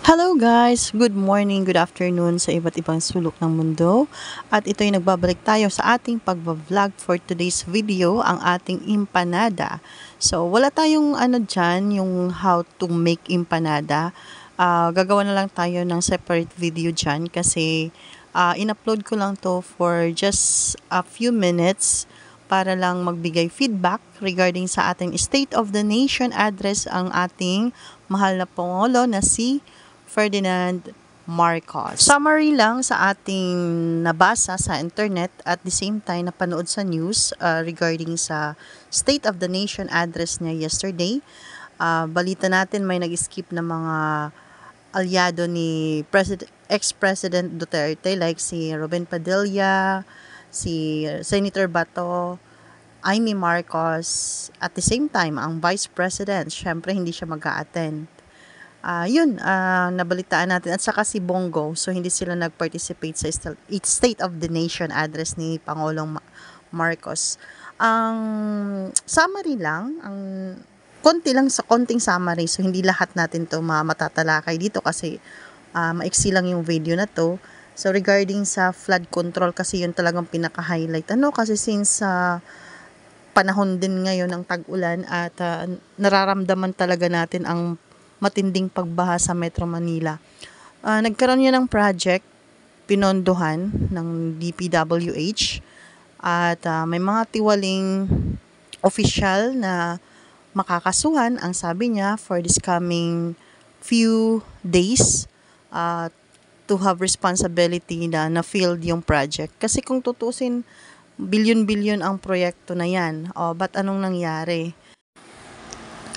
Hello guys! Good morning, good afternoon sa iba't ibang sulok ng mundo. At ito'y nagbabalik tayo sa ating pagbablog for today's video, ang ating empanada. So, wala tayong dyan, yung how to make empanada. Gagawa na lang tayo ng separate video dyan kasi in-upload ko lang to for just a few minutes para lang magbigay feedback regarding sa ating State of the Nation address ang ating mahal na Pangulo na si Ferdinand Marcos. Summary lang sa ating nabasa sa internet at the same time napanood sa news regarding sa State of the Nation address niya yesterday. Balita natin may nag-skip na mga aliado ni ex-President Duterte like si Ruben Padilla, si Senator Bato, Amy Marcos, at the same time ang Vice President, syempre hindi siya mag-a-attend. Nabalitaan natin at saka si Bongo, so hindi sila nag-participate sa State of the Nation address ni Pangulong Marcos. Ang summary lang, ang konting summary, so hindi lahat natin to matatalakay dito kasi maiksi lang yung video na to. So regarding sa flood control kasi yun talagang pinaka-highlight. Kasi since panahon din ngayon ng tag-ulan at nararamdaman talaga natin ang matinding pagbaha sa Metro Manila. Nagkaroon yan ng project, pinondohan ng DPWH at may mga tiwaling official na makakasuhan, ang sabi niya, for this coming few days to have responsibility na na-field yung project. Kasi kung tutusin, bilyon-bilyon ang proyekto na yan. Ba't anong nangyari?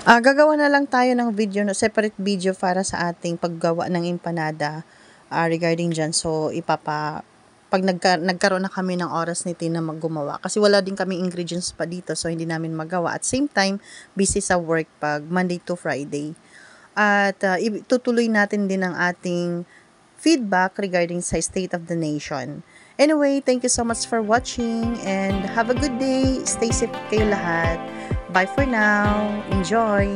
Gagawa na lang tayo ng video, separate video para sa ating paggawa ng empanada regarding dyan. So, pag nagkaroon na kami ng oras ni Tina maggumawa. Kasi wala din kami ingredients pa dito, so hindi namin magawa. At same time, busy sa work pag Monday to Friday. At itutuloy natin din ang ating feedback regarding sa State of the Nation. Anyway, thank you so much for watching and have a good day. Stay safe kayo lahat. Bye for now. Enjoy!